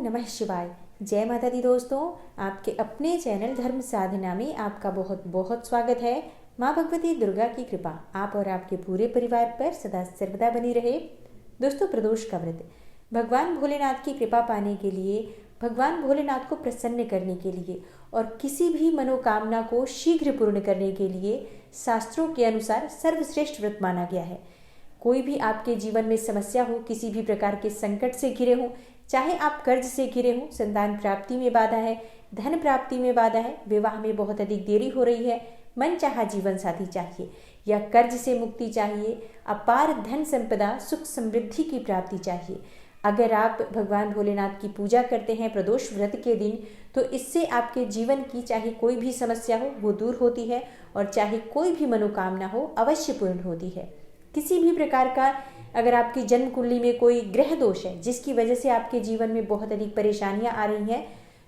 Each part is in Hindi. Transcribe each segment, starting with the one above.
नमः शिवाय। जय माता दी दोस्तों, आपके अपने चैनल धर्म साधना में आपका बहुत बहुत स्वागत है। माँ भगवती दुर्गा की कृपा आप और आपके पूरे परिवार पर सदा सर्वदा बनी रहे। दोस्तों, प्रदोष का व्रत भगवान भोलेनाथ की कृपा पाने के लिए, भगवान भोलेनाथ को प्रसन्न करने के लिए और किसी भी मनोकामना को शीघ्र पूर्ण करने के लिए शास्त्रों के अनुसार सर्वश्रेष्ठ व्रत माना गया है। कोई भी आपके जीवन में समस्या हो, किसी भी प्रकार के संकट से घिरे हों, चाहे आप कर्ज से घिरे हों, संतान प्राप्ति में बाधा है, धन प्राप्ति में बाधा है, विवाह में बहुत अधिक देरी हो रही है, मनचाहा जीवन साथी चाहिए या कर्ज से मुक्ति चाहिए, अपार धन संपदा सुख समृद्धि की प्राप्ति चाहिए। अगर आप भगवान भोलेनाथ की पूजा करते हैं प्रदोष व्रत के दिन, तो इससे आपके जीवन की चाहे कोई भी समस्या हो वो दूर होती है और चाहे कोई भी मनोकामना हो अवश्य पूर्ण होती है। किसी भी प्रकार का अगर आपकी जन्म कुंडली में कोई ग्रह दोष है जिसकी वजह से आपके जीवन में बहुत अधिक परेशानियां आ रही हैं,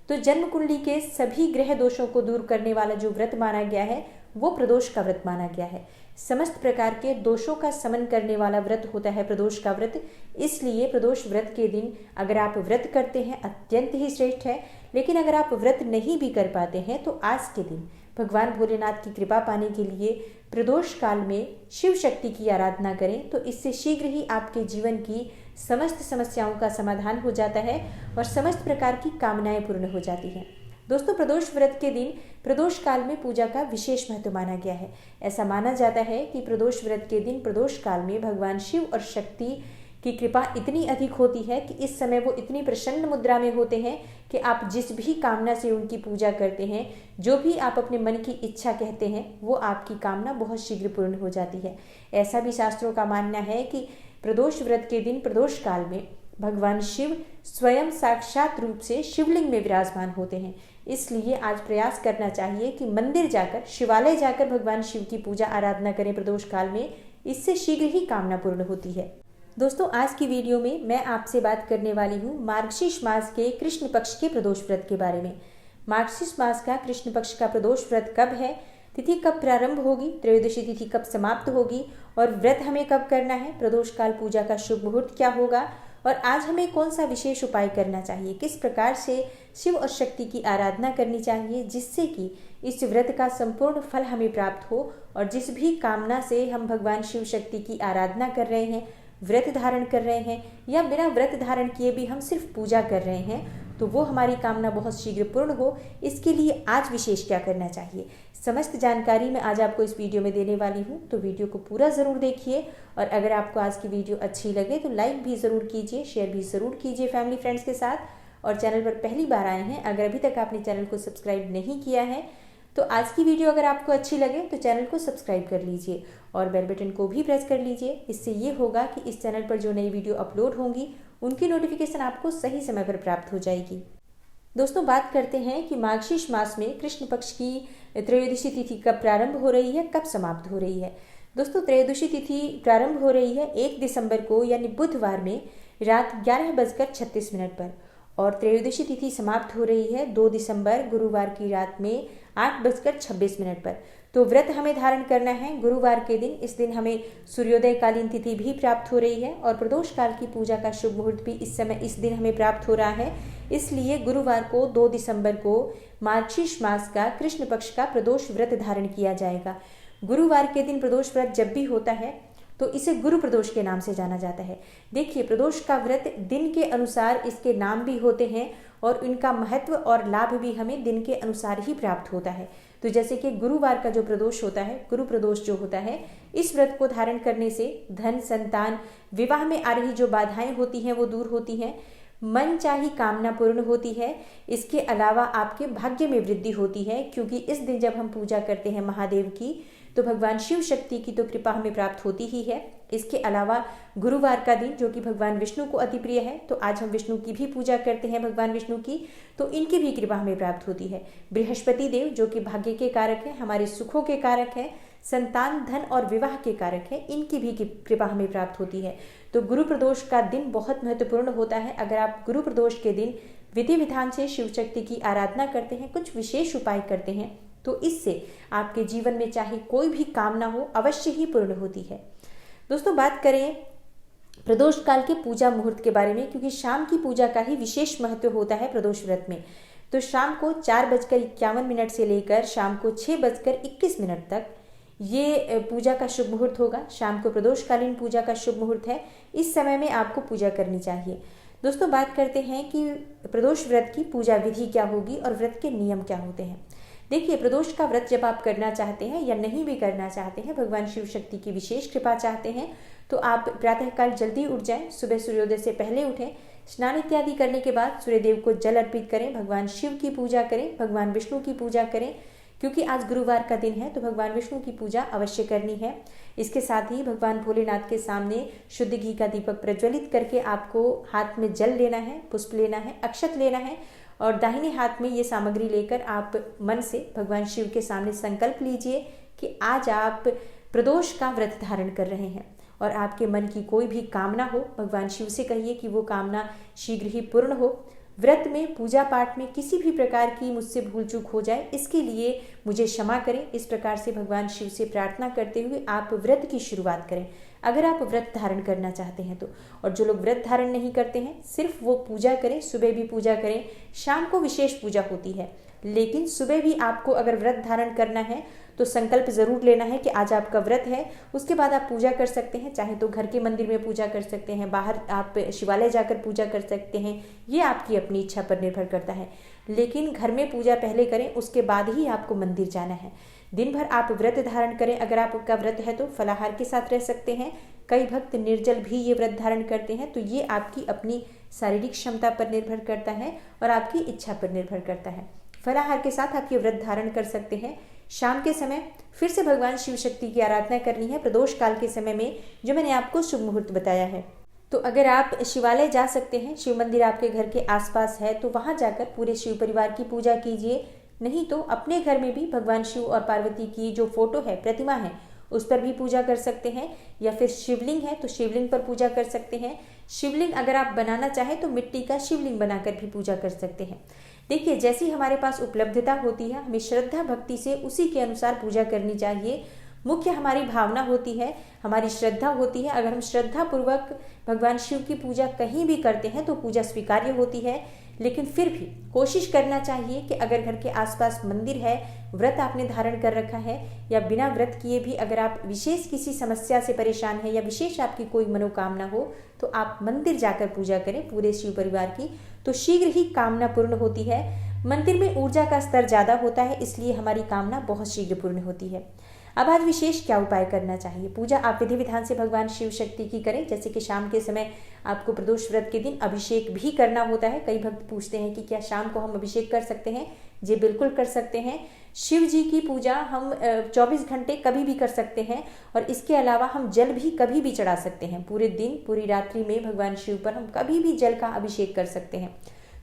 तो जन्म कुंडली के सभी ग्रह दोषों को दूर करने वाला जो व्रत माना गया है वो प्रदोष का व्रत माना गया है। समस्त प्रकार के दोषों का शमन करने वाला व्रत होता है प्रदोष का व्रत। इसलिए प्रदोष व्रत के दिन अगर आप व्रत करते हैं अत्यंत ही श्रेष्ठ है, लेकिन अगर आप व्रत नहीं भी कर पाते हैं तो आज के दिन भगवान भोलेनाथ की कृपा पाने के लिए प्रदोष काल में शिव शक्ति की आराधना करें, तो इससे शीघ्र ही आपके जीवन की समस्त समस्याओं का समाधान हो जाता है और समस्त प्रकार की कामनाएं पूर्ण हो जाती हैं। दोस्तों, प्रदोष व्रत के दिन प्रदोष काल में पूजा का विशेष महत्व माना गया है। ऐसा माना जाता है कि प्रदोष व्रत के दिन प्रदोष काल में भगवान शिव और शक्ति की कृपा इतनी अधिक होती है कि इस समय वो इतनी प्रसन्न मुद्रा में होते हैं कि आप जिस भी कामना से उनकी पूजा करते हैं, जो भी आप अपने मन की इच्छा कहते हैं, वो आपकी कामना बहुत शीघ्र पूर्ण हो जाती है। ऐसा भी शास्त्रों का मानना है कि प्रदोष व्रत के दिन प्रदोष काल में भगवान शिव स्वयं साक्षात रूप से शिवलिंग में विराजमान होते हैं। इसलिए आज प्रयास करना चाहिए कि मंदिर जाकर, शिवालय जाकर भगवान शिव की पूजा आराधना करें प्रदोष काल में। इससे शीघ्र ही कामना पूर्ण होती है। दोस्तों, आज की वीडियो में मैं आपसे बात करने वाली हूँ मार्गशीर्ष मास के कृष्ण पक्ष के प्रदोष व्रत के बारे में। मार्गशीर्ष मास का कृष्ण पक्ष का प्रदोष व्रत कब है, तिथि कब प्रारंभ होगी, त्रयोदशी तिथि कब समाप्त होगी और व्रत हमें कब करना है, प्रदोष काल पूजा का शुभ मुहूर्त क्या होगा और आज हमें कौन सा विशेष उपाय करना चाहिए, किस प्रकार से शिव और शक्ति की आराधना करनी चाहिए जिससे कि इस व्रत का संपूर्ण फल हमें प्राप्त हो और जिस भी कामना से हम भगवान शिव शक्ति की आराधना कर रहे हैं, व्रत धारण कर रहे हैं या बिना व्रत धारण किए भी हम सिर्फ पूजा कर रहे हैं, तो वो हमारी कामना बहुत शीघ्र पूर्ण हो। इसके लिए आज विशेष क्या करना चाहिए, समस्त जानकारी मैं आज आपको इस वीडियो में देने वाली हूँ। तो वीडियो को पूरा ज़रूर देखिए और अगर आपको आज की वीडियो अच्छी लगे तो लाइक भी ज़रूर कीजिए, शेयर भी ज़रूर कीजिए फैमिली फ्रेंड्स के साथ। और चैनल पर पहली बार आए हैं, अगर अभी तक आपने चैनल को सब्सक्राइब नहीं किया है तो आज की वीडियो अगर आपको अच्छी लगे तो चैनल को सब्सक्राइब कर लीजिए और बेल बटन को भी प्रेस कर लीजिए। इससे ये होगा कि इस चैनल पर जो नई वीडियो अपलोड होंगी उनकी नोटिफिकेशन आपको सही समय पर प्राप्त हो जाएगी। दोस्तों, बात करते हैं कि मार्गशीर्ष मास में कृष्ण पक्ष की त्रयोदशी तिथि कब प्रारंभ हो रही है, कब समाप्त हो रही है। दोस्तों, त्रयोदशी तिथि प्रारंभ हो रही है 1 दिसंबर को यानी बुधवार में रात 11:36 पर और त्रयोदशी तिथि समाप्त हो रही है 2 दिसंबर गुरुवार की रात में 8:26 पर। तो व्रत हमें धारण करना है गुरुवार के दिन। इस दिन हमें सूर्योदय कालीन तिथि भी प्राप्त हो रही है और प्रदोष काल की पूजा का शुभ मुहूर्त भी इस दिन हमें प्राप्त हो रहा है। इसलिए गुरुवार को 2 दिसंबर को मार्गशीर्ष मास का कृष्ण पक्ष का प्रदोष व्रत धारण किया जाएगा। गुरुवार के दिन प्रदोष व्रत जब भी होता है तो इसे गुरु प्रदोष के नाम से जाना जाता है। देखिए, प्रदोष का व्रत दिन के अनुसार इसके नाम भी होते हैं और इनका महत्व और लाभ भी हमें दिन के अनुसार ही प्राप्त होता है। तो जैसे कि गुरुवार का जो प्रदोष होता है, गुरु प्रदोष जो होता है, इस व्रत को धारण करने से धन, संतान, विवाह में आ रही जो बाधाएं होती हैं वो दूर होती हैं, मन चाही कामना पूर्ण होती है। इसके अलावा आपके भाग्य में वृद्धि होती है, क्योंकि इस दिन जब हम पूजा करते हैं महादेव की तो भगवान शिव शक्ति की तो कृपा हमें प्राप्त होती ही है। इसके अलावा गुरुवार का दिन जो कि भगवान विष्णु को अति प्रिय है, तो आज हम विष्णु की भी पूजा करते हैं, भगवान विष्णु की, तो इनकी भी कृपा हमें प्राप्त होती है। बृहस्पति देव जो कि भाग्य के कारक हैं, हमारे सुखों के कारक हैं, संतान, धन और विवाह के कारक हैं, इनकी भी कृपा हमें प्राप्त होती है। तो गुरु प्रदोष का दिन बहुत महत्वपूर्ण होता है। अगर आप गुरु प्रदोष के दिन विधि विधान से शिव शक्ति की आराधना करते हैं, कुछ विशेष उपाय करते हैं, तो इससे आपके जीवन में चाहे कोई भी कामना हो अवश्य ही पूर्ण होती है। दोस्तों, बात करें प्रदोष काल के पूजा मुहूर्त के बारे में, क्योंकि शाम की पूजा का ही विशेष महत्व होता है प्रदोष व्रत में। तो शाम को 4:51 से लेकर शाम को 6:21 तक ये पूजा का शुभ मुहूर्त होगा। शाम को प्रदोषकालीन पूजा का शुभ मुहूर्त है। इस समय में आपको पूजा करनी चाहिए। दोस्तों, बात करते हैं कि प्रदोष व्रत की पूजा विधि क्या होगी और व्रत के नियम क्या होते हैं। देखिए, प्रदोष का व्रत जब आप करना चाहते हैं या नहीं भी करना चाहते हैं, भगवान शिव शक्ति की विशेष कृपा चाहते हैं, तो आप प्रातःकाल जल्दी उठ जाएं, सुबह सूर्योदय से पहले उठें, स्नान इत्यादि करने के बाद सूर्यदेव को जल अर्पित करें, भगवान शिव की पूजा करें, भगवान विष्णु की पूजा करें, क्योंकि आज गुरुवार का दिन है तो भगवान विष्णु की पूजा अवश्य करनी है। इसके साथ ही भगवान भोलेनाथ के सामने शुद्ध घी का दीपक प्रज्वलित करके आपको हाथ में जल लेना है, पुष्प लेना है, अक्षत लेना है और दाहिने हाथ में ये सामग्री लेकर आप मन से भगवान शिव के सामने संकल्प लीजिए कि आज आप प्रदोष का व्रत धारण कर रहे हैं और आपके मन की कोई भी कामना हो, भगवान शिव से कहिए कि वो कामना शीघ्र ही पूर्ण हो। व्रत में, पूजा पाठ में किसी भी प्रकार की मुझसे भूल चूक हो जाए, इसके लिए मुझे क्षमा करें। इस प्रकार से भगवान शिव से प्रार्थना करते हुए आप व्रत की शुरुआत करें, अगर आप व्रत धारण करना चाहते हैं तो। और जो लोग व्रत धारण नहीं करते हैं, सिर्फ वो पूजा करें, सुबह भी पूजा करें, शाम को विशेष पूजा होती है, लेकिन सुबह भी आपको अगर व्रत धारण करना है तो संकल्प जरूर लेना है कि आज आपका व्रत है। उसके बाद आप पूजा कर सकते हैं, चाहे तो घर के मंदिर में पूजा कर सकते हैं, बाहर आप शिवालय जाकर पूजा कर सकते हैं, ये आपकी अपनी इच्छा पर निर्भर करता है। लेकिन घर में पूजा पहले करें, उसके बाद ही आपको मंदिर जाना है। दिन भर आप व्रत धारण करें, अगर आपका व्रत है तो फलाहार के साथ रह सकते हैं। कई भक्त निर्जल भी ये व्रत धारण करते हैं, तो ये आपकी अपनी शारीरिक क्षमता पर निर्भर करता है और आपकी इच्छा पर निर्भर करता है। फलाहार के साथ आप ये व्रत धारण कर सकते हैं। शाम के समय फिर से भगवान शिव शक्ति की आराधना करनी है प्रदोष काल के समय में, जो मैंने आपको शुभ मुहूर्त बताया है। तो अगर आप शिवालय जा सकते हैं, शिव मंदिर आपके घर के आसपास है, तो वहां जाकर पूरे शिव परिवार की पूजा कीजिए। नहीं तो अपने घर में भी भगवान शिव और पार्वती की जो फोटो है, प्रतिमा है, उस पर भी पूजा कर सकते हैं, या फिर शिवलिंग है तो शिवलिंग पर पूजा कर सकते हैं। शिवलिंग अगर आप बनाना चाहें तो मिट्टी का शिवलिंग बनाकर भी पूजा कर सकते हैं। देखिए, जैसी हमारे पास उपलब्धता होती है, हमें श्रद्धा भक्ति से उसी के अनुसार पूजा करनी चाहिए। मुख्य हमारी भावना होती है, हमारी श्रद्धा होती है। अगर हम श्रद्धा पूर्वक भगवान शिव की पूजा कहीं भी करते हैं तो पूजा स्वीकार्य होती है। लेकिन फिर भी कोशिश करना चाहिए कि अगर घर के आसपास मंदिर है, व्रत आपने धारण कर रखा है, या बिना व्रत किए भी अगर आप विशेष किसी समस्या से परेशान हैं या विशेष आपकी कोई मनोकामना हो, तो आप मंदिर जाकर पूजा करें पूरे शिव परिवार की, तो शीघ्र ही कामना पूर्ण होती है। मंदिर में ऊर्जा का स्तर ज़्यादा होता है, इसलिए हमारी कामना बहुत शीघ्र पूर्ण होती है। अब आज विशेष क्या उपाय करना चाहिए। पूजा आप विधि विधान से भगवान शिव शक्ति की करें, जैसे कि शाम के समय आपको प्रदोष व्रत के दिन अभिषेक भी करना होता है। कई भक्त पूछते हैं कि क्या शाम को हम अभिषेक कर सकते हैं। जी बिल्कुल कर सकते हैं। शिव जी की पूजा हम 24 घंटे कभी भी कर सकते हैं, और इसके अलावा हम जल भी कभी भी चढ़ा सकते हैं। पूरे दिन, पूरी रात्रि में भगवान शिव पर हम कभी भी जल का अभिषेक कर सकते हैं।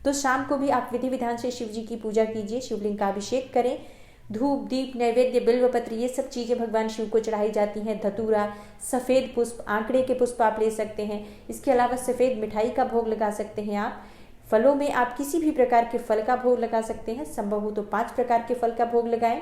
तो शाम को भी आप विधि विधान से शिव जी की पूजा कीजिए, शिवलिंग का अभिषेक करें। धूप, दीप, नैवेद्य, बिल्वपत्र, ये सब चीज़ें भगवान शिव को चढ़ाई जाती हैं। धतूरा, सफ़ेद पुष्प, आंकड़े के पुष्प आप ले सकते हैं। इसके अलावा सफ़ेद मिठाई का भोग लगा सकते हैं आप। फलों में आप किसी भी प्रकार के फल का भोग लगा सकते हैं, संभव हो तो 5 प्रकार के फल का भोग लगाएं।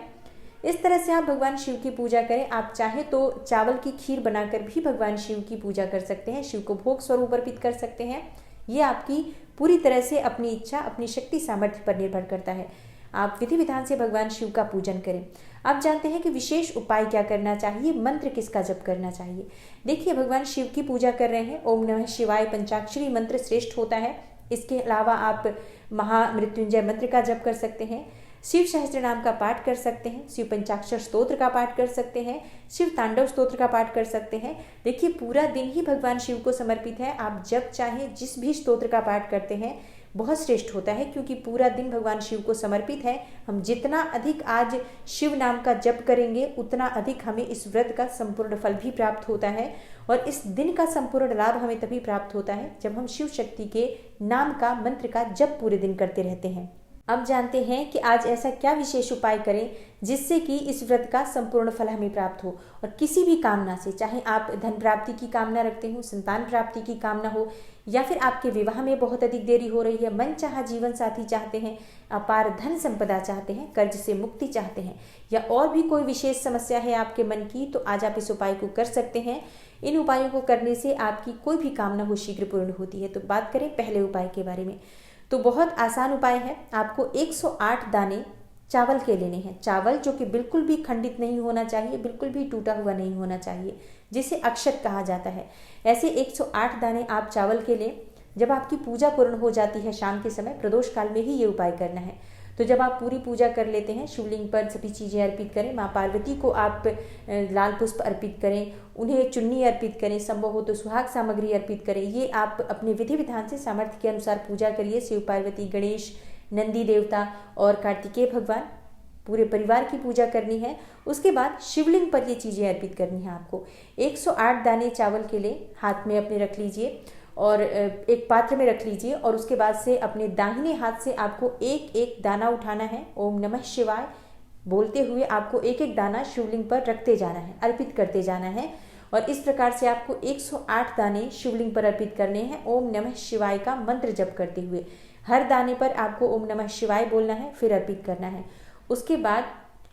इस तरह से आप भगवान शिव की पूजा करें। आप चाहे तो चावल की खीर बनाकर भी भगवान शिव की पूजा कर सकते हैं, शिव को भोग स्वरूप अर्पित कर सकते हैं। ये आपकी पूरी तरह से अपनी इच्छा, अपनी शक्ति सामर्थ्य पर निर्भर करता है। आप विधि विधान से भगवान शिव का पूजन करें। अब जानते हैं कि विशेष उपाय क्या करना चाहिए, मंत्र किसका जप करना चाहिए। देखिए, भगवान शिव की पूजा कर रहे हैं, ओम नमः शिवाय पंचाक्षरी मंत्र श्रेष्ठ होता है। इसके अलावा आप महामृत्युंजय मंत्र का जप कर सकते हैं, शिव सहस्त्र नाम का पाठ कर सकते हैं, शिव पंचाक्षर स्तोत्र का पाठ कर सकते हैं, शिव तांडव स्तोत्र का पाठ कर सकते हैं। देखिए, पूरा दिन ही भगवान शिव को समर्पित है। आप जब चाहें जिस भी स्तोत्र का पाठ करते हैं बहुत श्रेष्ठ होता है, क्योंकि पूरा दिन भगवान शिव को समर्पित है। हम जितना अधिक आज शिव नाम का जप करेंगे, उतना अधिक हमें इस व्रत का संपूर्ण फल भी प्राप्त होता है। और इस दिन का संपूर्ण लाभ हमें तभी प्राप्त होता है जब हम शिव शक्ति के नाम का, मंत्र का जप पूरे दिन करते रहते हैं। अब जानते हैं कि आज ऐसा क्या विशेष उपाय करें जिससे कि इस व्रत का संपूर्ण फल हमें प्राप्त हो और किसी भी कामना से, चाहे आप धन प्राप्ति की कामना रखते हो, संतान प्राप्ति की कामना हो, या फिर आपके विवाह में बहुत अधिक देरी हो रही है, मनचाहा जीवन साथी चाहते हैं, अपार धन संपदा चाहते हैं, कर्ज से मुक्ति चाहते हैं, या और भी कोई विशेष समस्या है आपके मन की, तो आज आप इस उपाय को कर सकते हैं। इन उपायों को करने से आपकी कोई भी कामना हो शीघ्र पूर्ण होती है। तो बात करें पहले उपाय के बारे में, तो बहुत आसान उपाय है। आपको 108 दाने चावल के लेने हैं। चावल जो कि बिल्कुल भी खंडित नहीं होना चाहिए, बिल्कुल भी टूटा हुआ नहीं होना चाहिए, जिसे अक्षत कहा जाता है। ऐसे 108 दाने आप चावल के लें। जब आपकी पूजा पूर्ण हो जाती है शाम के समय, प्रदोष काल में ही ये उपाय करना है। तो जब आप पूरी पूजा कर लेते हैं, शिवलिंग पर सभी चीज़ें अर्पित करें, माँ पार्वती को आप लाल पुष्प अर्पित करें, उन्हें चुन्नी अर्पित करें, संभव हो तो सुहाग सामग्री अर्पित करें। ये आप अपने विधि विधान से सामर्थ्य के अनुसार पूजा करिए। शिव पार्वती, गणेश, नंदी देवता और कार्तिकेय भगवान, पूरे परिवार की पूजा करनी है। उसके बाद शिवलिंग पर ये चीज़ें अर्पित करनी है आपको। 108 दाने चावल के लिए हाथ में अपने रख लीजिए और एक पात्र में रख लीजिए, और उसके बाद से अपने दाहिने हाथ से आपको एक एक दाना उठाना है। ओम नमः शिवाय बोलते हुए आपको एक एक दाना शिवलिंग पर रखते जाना है, अर्पित करते जाना है। और इस प्रकार से आपको 108 दाने शिवलिंग पर अर्पित करने हैं ओम नमः शिवाय का मंत्र जप करते हुए। हर दाने पर आपको ओम नमः शिवाय बोलना है, फिर अर्पित करना है। उसके बाद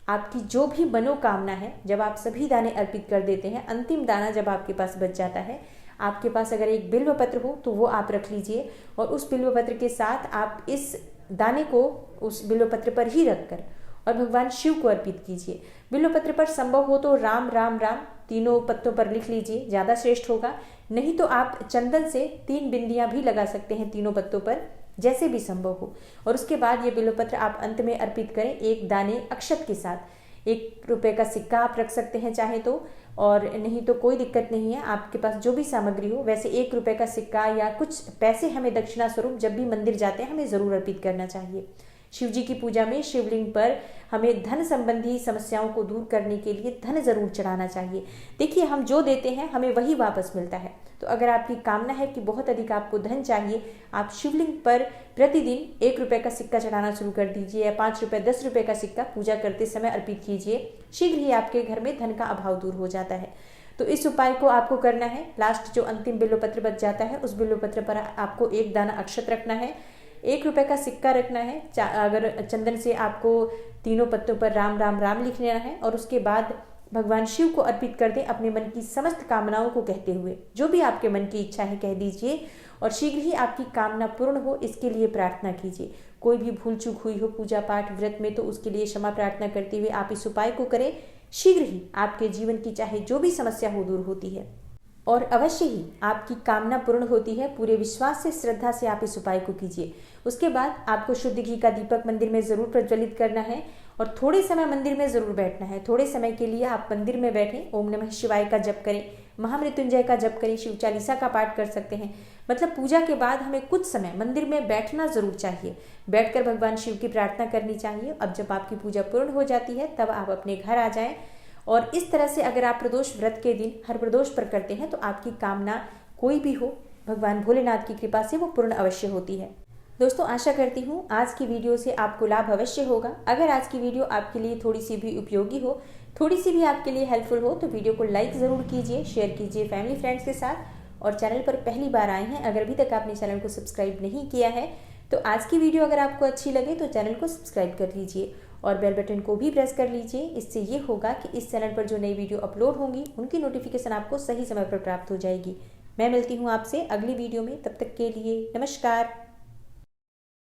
आपकी जो भी मनोकामना है, जब आप सभी दाने अर्पित कर देते हैं, अंतिम दाना जब आपके पास बच जाता है, आपके पास अगर एक बिल्व पत्र हो तो वो आप रख लीजिए, और उस बिल्व पत्र के साथ आप इस दाने को उस बिल्व पत्र पर ही रखकर और भगवान शिव को अर्पित कीजिए। बिल्व पत्र पर संभव हो तो राम राम राम तीनों पत्तों पर लिख लीजिए, ज़्यादा श्रेष्ठ होगा। नहीं तो आप चंदन से 3 बिंदियां भी लगा सकते हैं तीनों पत्तों पर, जैसे भी संभव हो। और उसके बाद ये बिल्व पत्र आप अंत में अर्पित करें एक दाने अक्षत के साथ। 1 रुपये का सिक्का आप रख सकते हैं चाहे तो, और नहीं तो कोई दिक्कत नहीं है, आपके पास जो भी सामग्री हो। वैसे 1 रुपये का सिक्का या कुछ पैसे हमें दक्षिणा स्वरूप जब भी मंदिर जाते हैं हमें ज़रूर अर्पित करना चाहिए। शिव जी की पूजा में शिवलिंग पर हमें धन संबंधी समस्याओं को दूर करने के लिए धन जरूर चढ़ाना चाहिए। देखिए, हम जो देते हैं हमें वही वापस मिलता है। तो अगर आपकी कामना है कि बहुत अधिक आपको धन चाहिए, आप शिवलिंग पर प्रतिदिन 1 रुपये का सिक्का चढ़ाना शुरू कर दीजिए, या 5 रुपये 10 रुपये का सिक्का पूजा करते समय अर्पित कीजिए। शीघ्र ही आपके घर में धन का अभाव दूर हो जाता है। तो इस उपाय को आपको करना है। लास्ट जो अंतिम बिल्व पत्र बच जाता है, उस बिल्व पत्र पर आपको एक दाना अक्षत रखना है, 1 रुपये का सिक्का रखना है। अगर चंदन से आपको तीनों पत्तों पर राम राम राम लिख लेना है, और उसके बाद भगवान शिव को अर्पित कर दें अपने मन की समस्त कामनाओं को कहते हुए। जो भी आपके मन की इच्छा है कह दीजिए, और शीघ्र ही आपकी कामना पूर्ण हो इसके लिए प्रार्थना कीजिए। कोई भी भूल चूक हुई हो पूजा पाठ व्रत में तो उसके लिए क्षमा प्रार्थना करते हुए आप इस उपाय को करें। शीघ्र ही आपके जीवन की चाहे जो भी समस्या हो दूर होती है, और अवश्य ही आपकी कामना पूर्ण होती है। पूरे विश्वास से, श्रद्धा से आप इस उपाय को कीजिए। उसके बाद आपको शुद्ध घी का दीपक मंदिर में जरूर प्रज्वलित करना है, और थोड़े समय मंदिर में जरूर बैठना है। थोड़े समय के लिए आप मंदिर में बैठें, ओम नमः शिवाय का जप करें, महामृत्युंजय का जप करें, शिव चालीसा का पाठ कर सकते हैं। मतलब पूजा के बाद हमें कुछ समय मंदिर में बैठना जरूर चाहिए, बैठकर भगवान शिव की प्रार्थना करनी चाहिए। अब जब आपकी पूजा पूर्ण हो जाती है तब आप अपने घर आ जाएं, और इस तरह से अगर आप प्रदोष व्रत के दिन हर प्रदोष पर करते हैं तो आपकी कामना कोई भी हो, भगवान भोलेनाथ की कृपा से वो पूर्ण अवश्य होती है। दोस्तों, आशा करती हूँ आज की वीडियो से आपको लाभ अवश्य होगा। अगर आज की वीडियो आपके लिए थोड़ी सी भी उपयोगी हो, थोड़ी सी भी आपके लिए हेल्पफुल हो, तो वीडियो को लाइक ज़रूर कीजिए, शेयर कीजिए फैमिली फ्रेंड्स के साथ। और चैनल पर पहली बार आए हैं, अगर अभी तक आपने चैनल को सब्सक्राइब नहीं किया है, तो आज की वीडियो अगर आपको अच्छी लगे तो चैनल को सब्सक्राइब कर लीजिए और बेल बटन को भी प्रेस कर लीजिए। इससे ये होगा कि इस चैनल पर जो नई वीडियो अपलोड होंगी उनकी नोटिफिकेशन आपको सही समय पर प्राप्त हो जाएगी। मैं मिलती हूँ आपसे अगली वीडियो में, तब तक के लिए नमस्कार।